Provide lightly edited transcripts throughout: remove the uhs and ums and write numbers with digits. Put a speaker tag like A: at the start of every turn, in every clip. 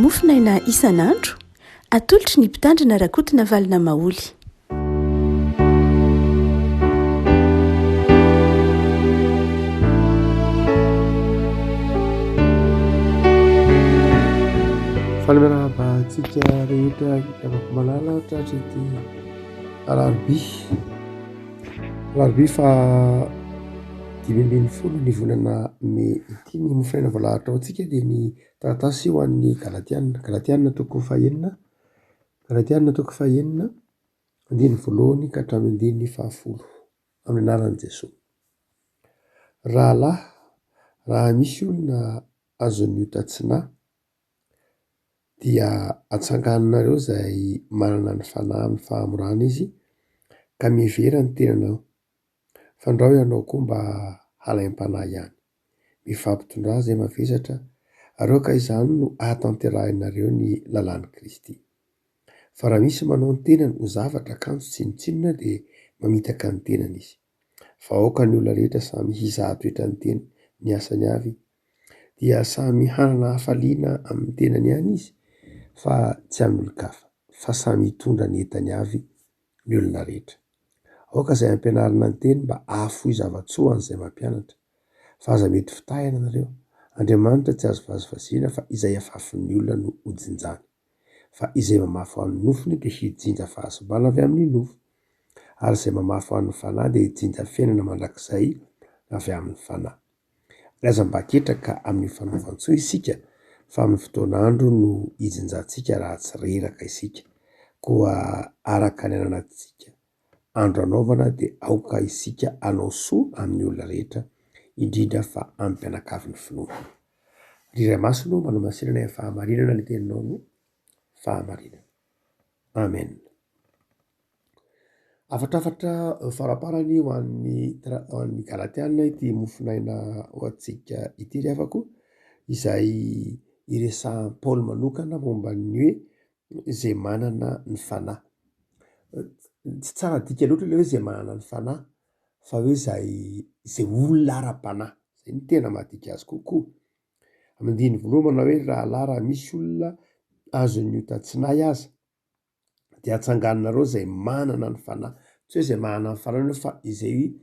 A: mofinaina isan'andro atolotry ny mpitandrina rakotina valina maoly.
B: Fanomerahantsika rehetra afaka malala tratra ity alarobia fa 5 ny volana May ity ny mofinaina voalahatra ao antsika dia ny taratasy ho an'ny galatianina toko fahaenina andiny voalohany ka hatramin'ny andiny 10 amin'ny anaran'i Jesosy. Raha misy olona azon'ny hotatsinahy dia atsanganinareo izay manana ny fanahy amin'ny fahamorana izy ka mihevera ny tenanao. Fandrao ianao koa mba halaim-panahy ihany, mifampitondrà izay mavesatra areo ka izany no ahatanteраhinareo ny lalàn'i Kristy. Fa raha misy manao ny tenany ho zavatra kanto tsinotsinona dia mamitaka ny tenany izy. Fa aoka ny olona rehetra samy hizaha-toetra ny teny, ny asany avy dia samy hanana hafaliana amin'ny tenany ihany izy, fa tsy amin'olon-kafa, fa samy hitondra ny entany avy ny olona rehetra. Aoka izay ampianarina ny teny mba ahafohy zavatsoa an'izay mampianatra. Fa aza mety fitahana nareo, Andriamanitra tsy azo vazivaziana fa izay afafin'ny olona no hojinjany. Fa izay mamafy ho an'ny nofony dia hijinja fahasimbana avy amin'ny nofo, ary izay mamafy ho an'ny fanahy dia hijinja fiainana mandrakizay avy amin'ny fanahy. Aza mba ketraka amin'ny fanaovan-tsoa isika, fa amin'ny fotoan'andro no hijinjantsika raha tsy reraka isika, koa araka ny ananatsika. Andro anaovana dia aoka isika anao soa amin'ny olona rehetra, indrindra fa amin'ny mpianakavy ny finoana. Riray masino manao masinana ny fahamarinana ny teninao no fahamarinana. Amen. Afatrafatra faraparany ho an'ny galatianina ity mofinaina ho antsika ity ry havako, izay iresahan'i Paoly manokana momba ny hoe izay manana ny fanahy. Tsy tsara dika loatra ilay hoe izay manana ny fanahy, fa hoe izay olona ara-panahy, izay ny tena mahadika azy kokoa. Amin'ny andiny voalohany manao hoe raha misy olona azon'ny hotatsinahy aza dia atsanganinareo izay manana ny fanahy. Tsy hoe izay manana ny fanahy fa izay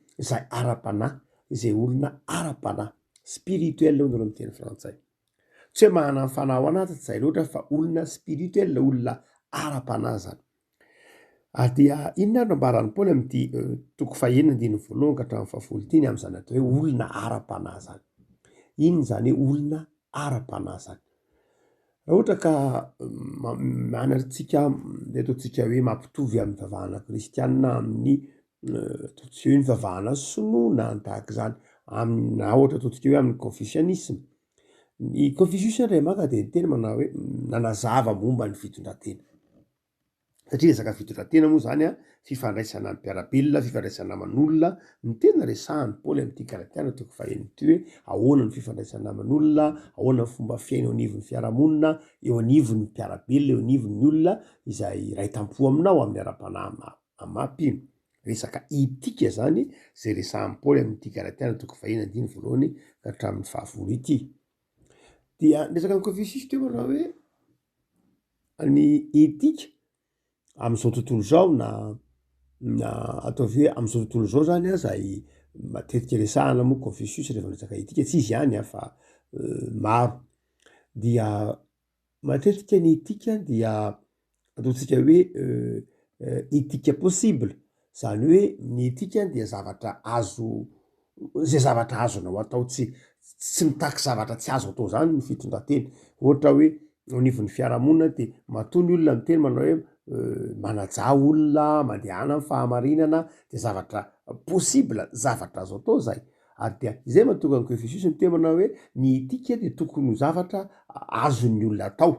B: ara-panahy, izay olona ara-panahy, spirituel hono amin'ny teny frantsay. Tsy hoe manana ny fanahy ao anaty tsy izay loatra fa olona spirituel, olona ara-panahy zany. Dia inona no ambaran'ny Paoly amin'ity toko 9:1 ka hatramin'ny 10 ity amin'izany atao hoe olona ara-panahy zany. Inona zany hoe olona ara-panahy zany? Raha ohatra ka manaritsika dia ataontsika hoe mampitovy amin'ny vavahana kristianina amin'ny ataontsika hoe ny vavahana sonoana ny tahaka izany, na ohatra ataontsika hoe amin'ny confucianisme. Ny confucius ray maka dia ny teny manao hoe nanazava momba ny fitondran-tena. Satria resaka fitondran-tena moa zany fifandraisana amin'ny mpiarabelona, fifandraisana aman'olona, ny tena resahan'ny Paoly amin'ity galatiana toko 9 ity hoe ahoana ny fifandraisana aman'olona, ahoana ny fomba fiaina eo anivon'ny fiarahamonina, eo anivon'ny mpiarabelona, eo anivon'ny olona izay ray tampo aminao amin'ny ara-panahy amapy. Resaka etika zany izay resahan'ny Paoly amin'ity galatiana toko 9:1 ka hatramin'ny 10 ity. Dia resaka ny Confucius teo manao hoe ny etika amin'izao tontolo izao na ataovy hoe amin'izao tontolo izao zany izay matetika resahana moa Confucius rehefa resaka etika, tsy izy ihany fa maro. Dia matetika ny etika dia ataontsika hoe etika possible, zany hoe ny etika dia izay zavatra azonao atao, tsy mitaky zavatra tsy azo atao zany ny fitondran-tena. Ohatra hoe eo anivon'ny fiarahamonina dia matoa ny olona miteny manao hoe manajà olona, mandehana amin'ny fahamarinana dia zavatra possible, zavatra azo atao izay. Ary dia izay mahatonga ny Confucius ny teny manao hoe ny etika dia tokony ho zavatra azon'ny olona atao.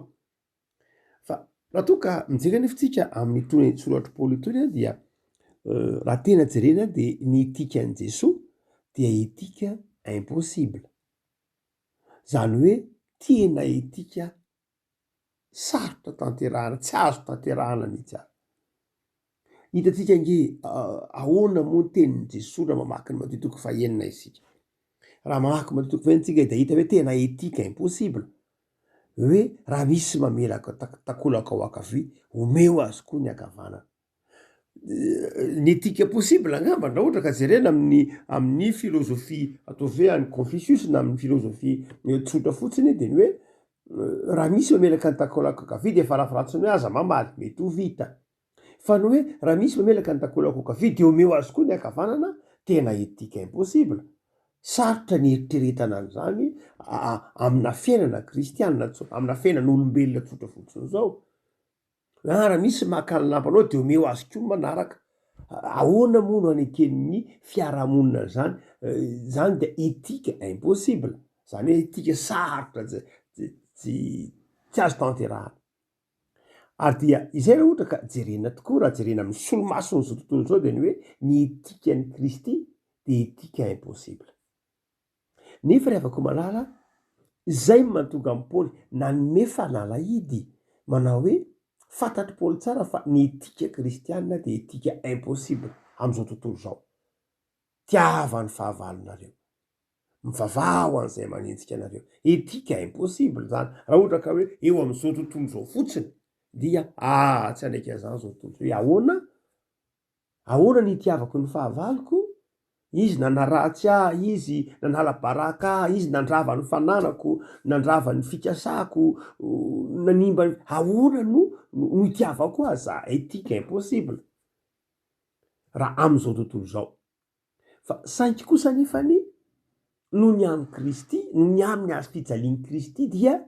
B: Fa raha toa ka mijery anefitsika amin'ny tony soratry Paoly itony dia raha tena jerena dia ny etika an'i Jesosy dia etika impossible. Zany hoe tena etika sarotra tanterahana, tsy azo tanterahana mihitsy ary. Hitantsika nge ahoana moa ny tenin'i Jesosy raha mamaky ny Matteo toko 9 isika. Raha mamaky Matteo toko 9 isika dia hita hoe tena etika impossible. hoe raha misy mamelaka takolaka ao akavy omeo azy koa ny akavanana. Ny etika possible angamba ndra ohatra ka jerena amin'ny filozofia atao ve any Confucius na amin'ny filozofia tsotra fotsiny de ny hoe raha misy mamelaka ny takolaka akavy de efa rafiratsiny hoe aza mamaly mety ho vita, fa ny hoe raha misy mamelaka ny takolaka akavy de omeo azy koa ny akavanana, tena etika impossible. Sarotra ny eritreretana an'izany amina fiainana kristianina, amina fiainan'olombelona tsotra fotsiny zao. Raha misy maka ny lampanao de omeo azy koa manaraka. Ahoana moa no aneken'ny fiarahamonina zany? Zany de etika impossible. Zany hoe etika sarotra tsy azo tanterahana. Ary dia izay raha ohatra ka jerena tokoa, raha jerena amin'ny solomasony zao tontolo zao de ny hoe ny etika ny Kristy de etika impossible. Nefa rehefa malala zay mahatonga amin'ny Paoly nanome fanalahidy manao hoe fantatry Paoly tsara fa ny etika kristianina de etika impossible am'izao tontolo zao. Tiavany fahavalonareo, mivavao an'izay manenjika anareo, etika impossible zany. Raha ohatra ka hoe eo am'izao tontolo zao fotsiny dia tsy anaiky zany zao tontolo. Ahoana ny itiavako ny fahavaloko? Izy nanaratsy izy nanala-baraka izy nandrava ny fananako, nandrava ny fikasako, nanimba ahoana no itiavako azy? Etika impossible raha am'izao tontolo zao. Fa sainky kosa nefany noho ny amin'ny Kristy, noho ny amin'ny azy fijalian'ny Kristy dia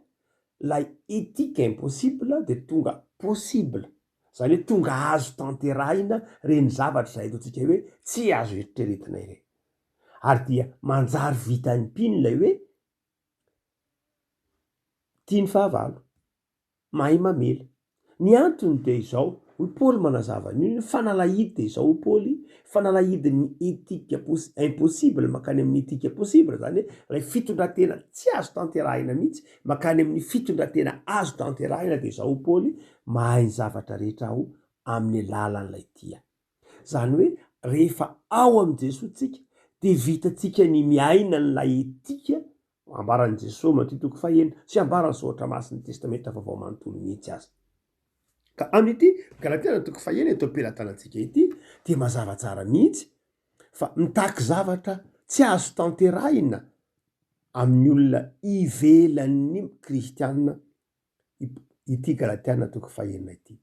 B: lay etika impossible de tonga possible. Zany hoe tonga azo tanterahina reny zavatra zay ataontsika hoe tsy azo eritreretina ireny. Ary dia manjary vitany piny lay hoe tiany fahavalo, mahay mamela. Ny antony de izao, hoy Paoly manazava ny fanalahidy de izao Paoly, fanalahidy ny etika impossible makany amin'ny etika possible, zany hoe lay fitondratena tsy azo tanterahina mihitsy makany amin'ny fitondratena azo tanterahina de izao Paoly mahay ny zavatra rehetra ao amin'ny alalan'ilay tia. Zany hoe rehefa ao am' Jesosy tsika de vitatsika ny miaina n'lay etika ambaran'i Jesosy Mateo 9 sy ambaran'ny Zoatra Masin'ny Testamenta Vaovao Manontolo mihitsy azy. Ka amin'ity Galatiana 9 eto am-pelatanantsika ity de mazava tsara mihitsy fa mitaky zavatra tsy azo tanterahina amin'ny olona ivelan'ny kristianina ity Galatiana 9 ity.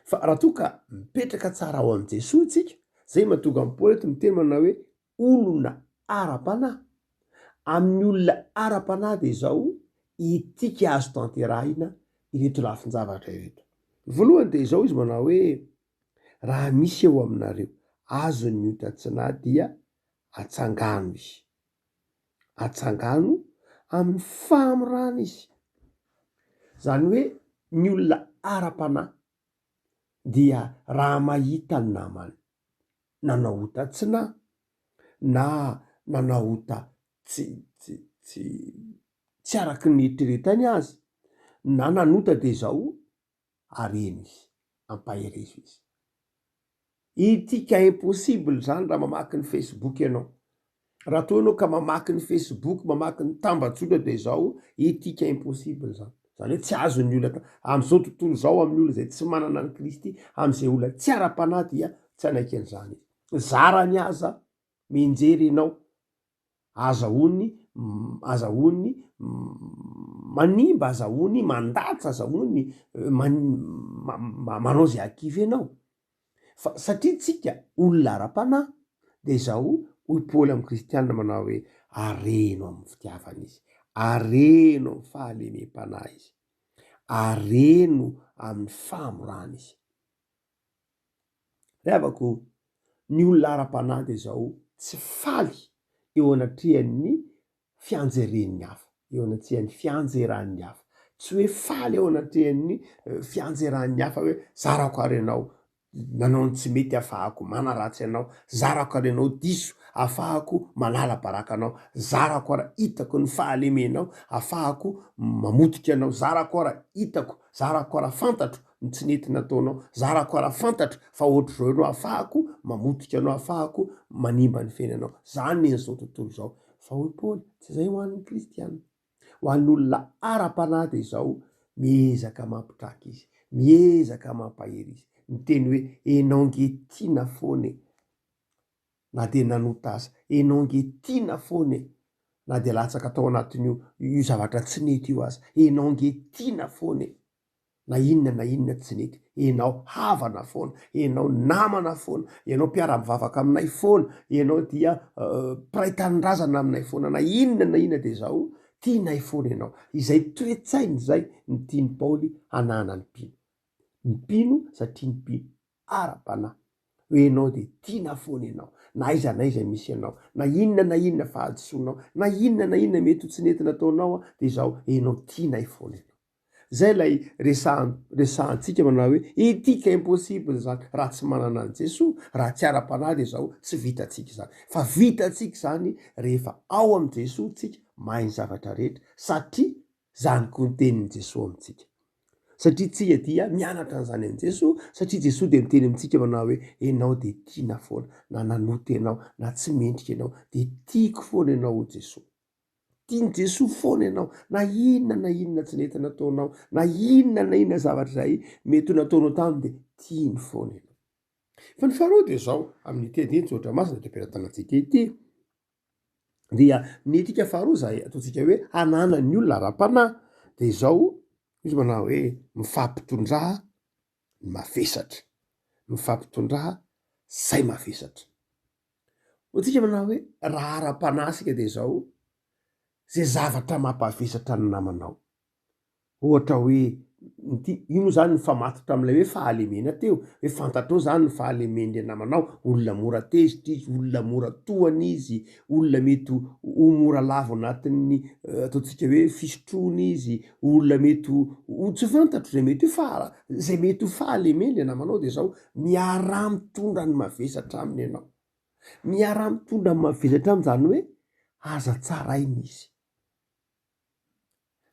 B: Fa raha toa ka mipetraka tsara ao am' Jesosy tsika, zay mahatonga amin'ny Paoly eto miteny manao hoe olona ara-panahy. Amin'ny olona ara-panahy de zao etika azo tanterahina ireto lafin-javatra ireto. Voalohany de izao izy manao hoe raha misy eo aminareo azony hotatsinahy dia atsangano izy. Atsangano amin'ny famorana izy. Zany hoe ny olona ara-panahy dia raha mahita ny namany nanao hotatsinahy na nanao hota tsy araky ny eritreretany azy na nanota de zao areny izy, ampaherezo izy. Etika impossible zany raha mamaky ny Facebook ianao. Raha toa ianao ka mamaky ny Facebook, mamaky ny tambazotra de zao etika impossible zany. Zany hoe tsy azon'ny olona am'izao tontolo zao amin'ny olona zay tsy manana ny Kristy, am'izay olona tsy ara-panahy dia tsy anaiky an'izany. Zarany aza mienjery ianao, azahoany manimba, azahoany mandatsa, azahoany manao zay akivy ianao. Fa satria tsika olona ara-panahy de zao hoy Paoly amin'ny kristianina manao hoe areno amin'ny fitiavana izy, areno amin'ny fahalemem-panahy izy, areno amin'ny famorana izy. Revako ny olona ara-panahy de zao tsy faly eo anatrehan'ny fianjeren'ny hafa, eo anatrehan'ny fianjeran'ny hafa. Tsy hoe faly eo anatrehan'ny fianjeran'ny hafa hoe zarako ary ianao nanao ny tsy mety ahafahako manaratsy anao, zarako ary ianao diso ahafahako manala baraka anao, zarako ary hitako ny fahalemenao ahafahako mamotika anao, zarako ary hitako, zarako ary fantatro ny tsy nety nataonao, zarako ary fantatro fa ohatr'izao ianao ahafahako mamotika anao, ahafahako manimba ny fiainanao. Zany n'izao tontolo zao. Fa hoy Paoly tsy zay ho an'ny kristianina. ho an'olona ara-panahy de zao miezaka mampitraka izy, miezaka mampahery izy, ny teny hoe enao nge tiana foana na de nanota aza, enao nge tiana foana na de latsaka atao anatin'io zavatra tsy nety io aza, enao nge tiana foana na inona tsy nety, enao havana foana, enao namana foana, enao mpiara-mivavaka aminay foana, enao dia mpiray tanindrazana aminay foana, na inona de zao tianay foana enao. Izay toetsainy zay ny tiany Paoly hanana ny mpino, ny mpino satria ny mpino ara-panahy, hoe enao de tiana foana enao, na iza misy ianao, na inona fahadisoanao, na inona mety ho tsy nety nataonao de zao enao tianay foana enao. Zay lay resahantsika manao hoe etika impossible zany raha tsy manana an Jesosy, raha tsy ara-panahy de zao tsy vitatsika zany, fa vitatsika zany rehefa ao am Jesosy tsika mahay ny zavatra rehetra, satria zany koa ny tenin Jesosy amintsika, satria tsika dia mianatra an'izany an Jesosy, satria Jesosy de miteny amintsika manao hoe enao de tiana foana, na nanota enao na tsy mendrika enao de tiako foana enao ho Jesosy, tiany Jesosy foana enao, na inona tsy nety nataonao, na inona zavatra zay mety ho nataonao taminy de tiany foana enao. Fa ny faharoa de zao amin'ny teny tsotra masina de ampirantantsika ity dia ny etika faharoa zay ataontsika hoe hanana ny olona ara-panahy de zao izy manao hoe mifampitondraha mavesatra, mifampitondraha say mavesatra. Ohatsika manao hoe raha ara-panahy sika de zao zay zavatra mampavesatra ny namanao, ohatra hoe ino zany ny famatotra am'ilay hoe fahalemena teo, hoe fantatrao zany ny fahalemen'ny namanao, olona mora tezitra izy, olona mora tohana izy, olona mety ho mora lavo anatin'ny ataontsika hoe fisotroana izy, olona mety ho tsy fantatro zay mety ho fahalemen'ny namanao de zao miara-mitondra ny mavesatra aminy ianao, miara-mitondra ny mavesatra aminy zany hoe aza tsaraina izy,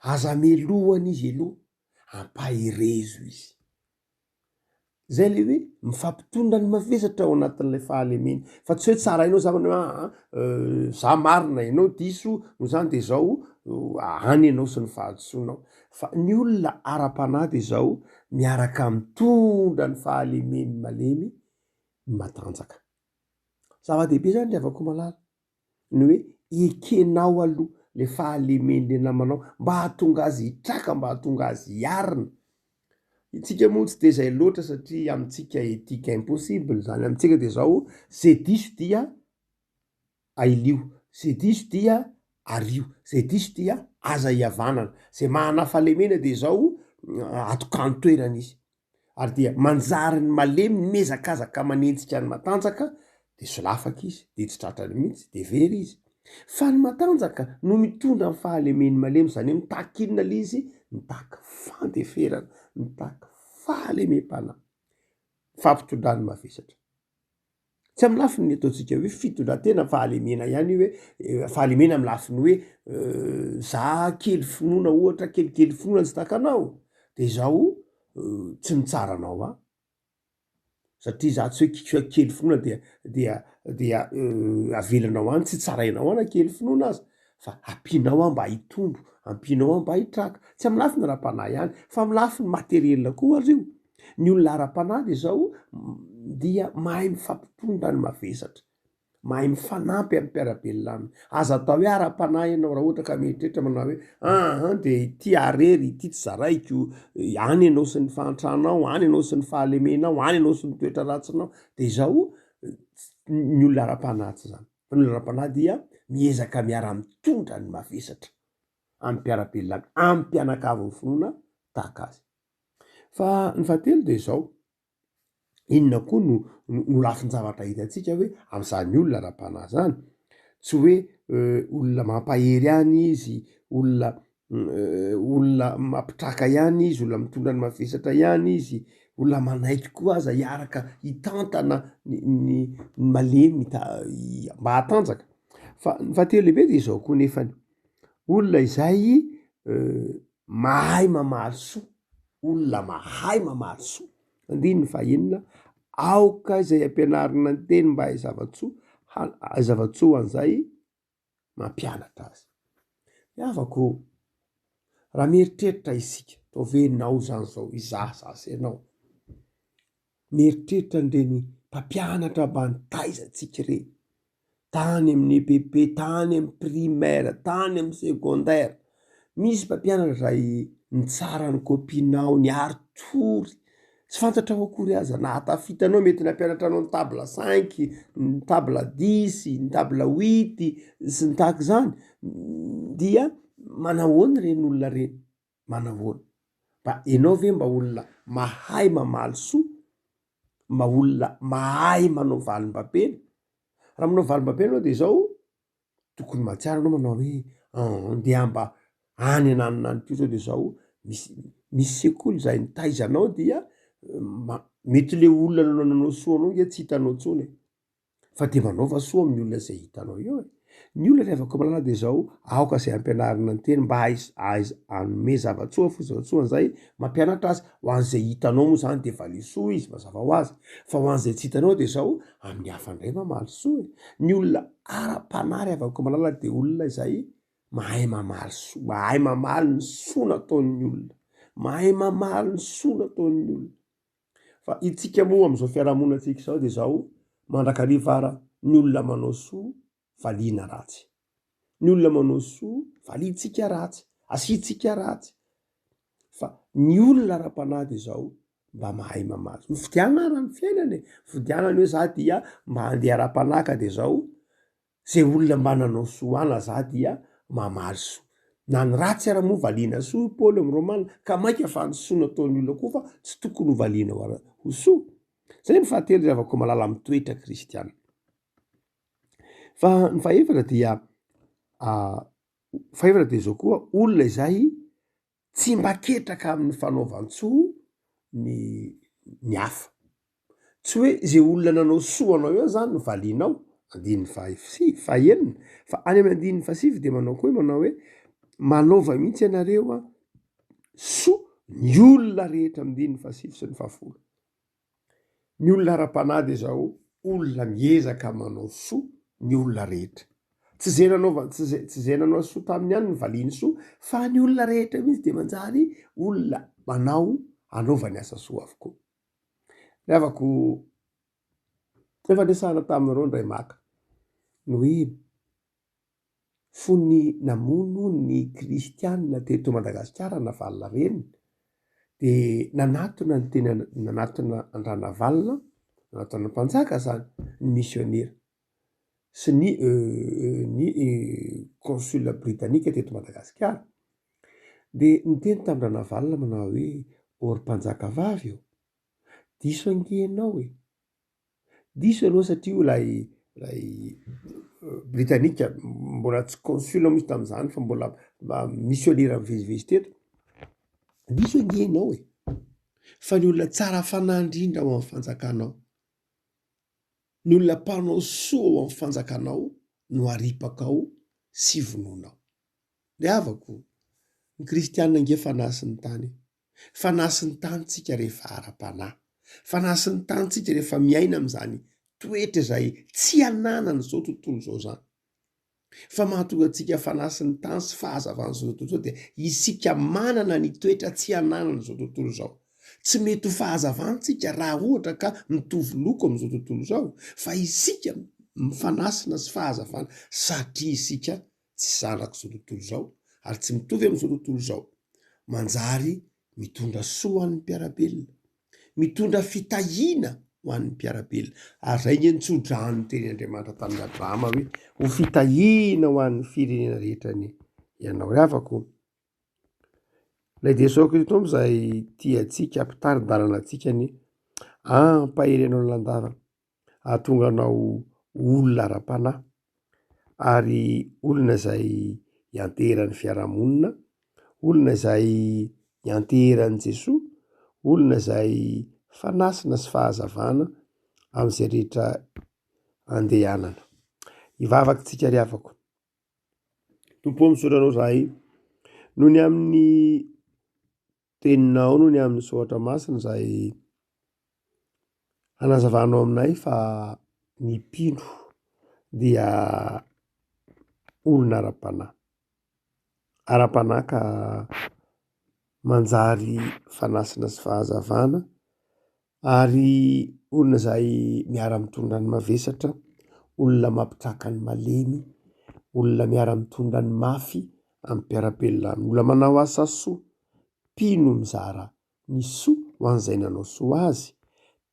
B: aza melohana izy aloha, ampaherezo izy, zay le hoe mifampitondra ny mavesatra ao anatin'ilay fahalemena, fa tsy hoe tsarainao zavany hoe za marina enao diso no zany de zao any enao sy ny fahadisoanao, fa ny olona ara-panahy de zao miaraka mitondra ny fahalemeny malemy ny matanjaka. Zava-dehibe zany le avako malala ny hoe ekenao aloha le fahalemen'le namanao mba hahatonga azy hitraka, mba hahatonga azy hiarina. Itsika moa tsy de zay loatra satria amintsika etika impossible zany amintsika de zao zay diso dia ailio, zay diso dia ario, zay diso dia aza hiavanana, zay mahana fahalemena de zao atokany toerana izy, ary dia manjary ny malemy ny mezakazaka manenjika ny matanjaka de solafaka izy de tsy tratrany mihitsy de very izy, fa ny matanjaka no mitondra ny fahalemeny malemy, zany hoe mitaky inona le izy, mitaky fandeferana, mitaky fahalemem-panahy, fampitondrany mavesatra. Tsy amy lafiny ny ataontsika hoe fitondran-tena fahalemena ihany hoe fahalemena amy lafiny hoe za kely finoana ohatra kelikely finoana tsy takanao de zao tsy mitsaranao satria za tsy hoe kely finoana dia avelanao any, tsy tsarainao any kely finoana aza, fa ampianao mba hitombo, ampianao mba hitraka, tsy amy lafiny ara-panahy ihany fa amy lafiny materielina koa azy io. Ny olona ara-panahy de zao dia mahay mifampitondra ny mavesatra, mahay mifanampy amy mpiarabelona aminy, aza atao hoe ara-panahy ianao raha ohatra ka mieritreritra manao hoe de ity arery, ity tsy zaraiko, any ianao sy ny fahantrahanao, any ianao sy ny fahalemenao, any ianao sy ny toetra ratsinao, de zao ny olona ara-panahy tsy zany, fa ny olona ara-panahy dia miezaka miara-mitondra ny mavesatra amy mpiarabelona aminy, amy mpianakavy ny finoana tahaka azy. Fa ny fahatelo de zao, inona koa no lafin-javatra hitantsika hoe am'izany olona ara-panahy zany, tsy hoe olona mampahery ihany izy, olona mampitraka ihany izy, olona mitondra ny mavesatra ihany izy, olona manaiky koa aza hiaraka hitantana ny malemy mba hatanjaka. Fa ny fahatelo lehibe de zao koa nefany, olona izay mahay mamaly soa, olona mahay mamaly soa, andininy fahaenina, aoka izay ampianarina ny teny mba hay zava-tsoa an'izay mampianatra azy. Miavako raha mieritreritra isika atao venao zany zao izasasa ianao mieritreritra nireny mpampianatra ambany taizantsika reny tany amin'ny EPP, tany amin'ny primaire, tany amin'ny secondaire, misy mpampianatra zay nitsara ny kopinao ny aritory tsy fantatra ho akory aza na hatafitanao mety nampianatra anao ny table 5 ny table 10 ny table 8 sy ny tahaka zany dia manahoana reny olona reny manahoana mba ianao ve mba olona mahay mamaly soa mba olona mahay manao valim-bapena raha manao valim-bapena anao dia zao tokony mahatsiaro anao manao hoe andeha mba any ananonaniko zao dia zao misy sekoly zay nitaizanao dia mety le olona nanao soa anao nge tsy hitanao tsony fa de manaova soa amin'ny olona zay hitanao eo ny olona revako malala dia zao aoka zay ampianarina ny teny mba anome zavatsoa fozavatsoa zay mampianatra azy ho an'izay hitanao moa zany dia valisoa izy mazava ho azy fa ho an'izay tsy hitanao dia zao amin'ny hafa ndray mamaly soa ny olona ara-panahy revako malala dia olona izay mahay mamaly soa mahay mamaly ny soa nataon'ny olona mahay mamaly ny soa nataon'ny olona fa itsika moa amin'izao fiarahamonina antsika izao dia zao mandrakariva ny olona manao soa valiana ratsy ny olona manao soa valintsika ratsy asitsika ratsy fa ny olona ara-panahy dia zao mba mahay mamaly ny fidianana raha ny fiainana fidianana hoe za dia mba handeha ara-panahy ka dia zao zay olona mba nanao soa ana za dia mamaly soa na ny ratsy ara moa valiana soa Paoly amin'ny Romanina ka maika fa ny soa nataon'ny olona koa fa tsy tokony ho valiana ho soa zay ny fahatelo zavako malala amin'ny toetra kristiana fa ny fahaefatra dia zao koa olona izay tsy mba ketraka amin'ny fanaovan-tsoa ny hafa tsy hoe zay olona nanao soa anao eo zany no valianao andininy fahenina fa any amin'ny andininy fasivy dia manao koa hoe manao hoe manaova mihitsy ianareo soa ny olona rehetra amin'ny andininy fasivy sy ny fahafolo ny olona ara-panahy dia zao olona miezaka manao soa ny olona rehetra tsy zay nanao soa tamin'ny ihany ny valiany soa fa ny olona rehetra mihitsy dia manjary olona manao anaovany asa soa avokoa rehavako efa nisahana taminareo ndray maka ny hoe fony namono ny kristianina teto Madagasikara navalina reny dia nanatona ny teny nanatona Andranavalona nanatona mpanjaka zany ny missionnaire sy ny consul britannika teto Madagasikara dia niteny tamin-Dranavalona manao hoe orim-panjaka vavy eo diso angenao diso ianao satria ilay britanika mbola tsy consul misy tamin'izany fa mbola missionnaire mivezivezy teto diso angenao fa ny olona tsara fanahy indrindra ao amin'ny fanjakanao ny olona mpanao soa ao amin'ny fanjakanao no aripakao sy vononao dia avako ny kristianina nge fanahy sy ny tany fanahy sy ny tany tsika rehefa ara-panahy fanahy sy ny tany tsika rehefa miaina amin'izany toetra izay tsy ananana zao tontolo zao zany fa mahatonga antsika fanahy sy ny tany sy fahazavana zao tontolo zao dia isika manana ny toetra tsy ananana zao tontolo zao tsy mety ho fahazavantsika raha ohatra ka mitovy loko amin'izao tontolo zao fa isika mifanasina sy fahazavana satria isika tsy zanaka zao tontolo zao ary tsy mitovy amin'izao tontolo zao manjary mitondra soa ho an'ny mpiarabelona mitondra fitahiana ho an'ny mpiarabelona ary zay nge nitsodrahan'ny teny Andriamanitra tamin'ny Abrahama hoe ho fitahiana ho an'ny firenena rehetra ny ianao rehavako lay Jesosy Kristy izay tiantsika ampitarin-dalana antsika ny ampaherenao ny landava ahatonga anao olona ara-panahy ary olona izay hianteran'ny fiarahamonina olona izay hianteran'i Jesoa olona izay fanasina sy fahazavana amin'izay rehetra andehanana hivavaka tsika rehavako tompo misaotranao zahay noho ny amin'ny teninao noho ny amin'ny soatra masina izay hanazavanao aminay fa ny mpino dia olona ara-panahy ka manjary fanasina sy fahazavana ary olona zay miara-mitondra ny mavesatra, olona mampitraka ny malemy, olona miara-mitondra ny mafy amin'ny mpiara-belona, olona manao asa soa. Mpino mizara ny soa ho an'izay nanao soa azy,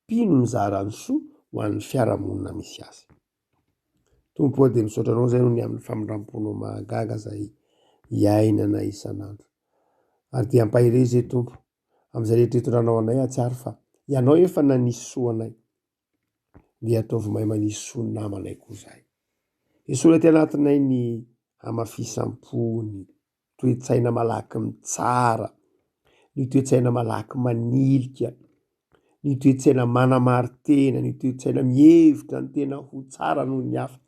B: mpino mizara ny soa ho an'ny fiarahamonina misy azy. Tompo dia misaotra anao zay no ny amin'ny famindramponao mahagaga zay hiainana isan'andro. Ary dia ampahireo zay Tompo amin'izay rehetra hitondranao anay atsiary fa ianao efa nanisy soa anay, dia ataovy mahay manisy soa ny namanay koa zahay. Esola ty anatinay ny hamafisam-po, ny toe-tsaina malaky mitsara, ny toe-tsaina malaky manilika, ny toe-tsaina manamary-tena, ny toe-tsaina mihevitra ny tena ho tsara noho ny hafa.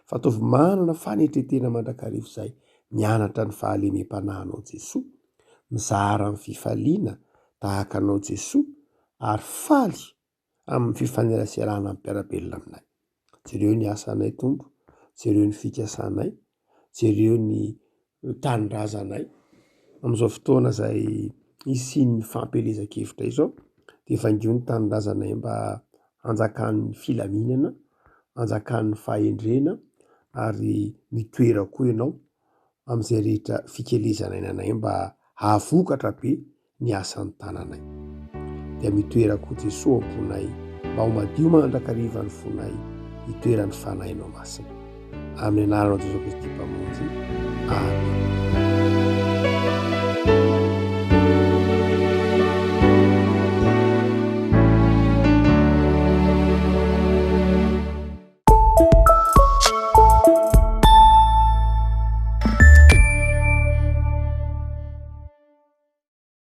B: Fa ataovy manana fanetretena mandrakarivo zay, mianatra ny fahalemem-panahinao Jesoa, mizara amin'ny fifaliana tahaka anao Jesoa, ary faly amin'ny fifaneraserana amin'ny mpiara-belona aminay. Jereo ny asanay Tompo, jereo ny fikasanay, jereo ny tanindrazanay amin'izao fotoana zay isian'ny fampelezan-kevitra izao, dia vangio ny tanindrazanay mba hanjakan'ny filaminana, hanjakan'ny fahendrena, ary mitoera koa ianao amin'izay rehetra fikelezana ainanay mba hahavokatra be ny asan'ny tananay. Dia mitoera koa Jesoa amponay mba ho madio mandrakariva ny fonay, hitoerany fanahinao masina. Amin'ny anaranao Jesosy Kristy mpamonjy. Amen.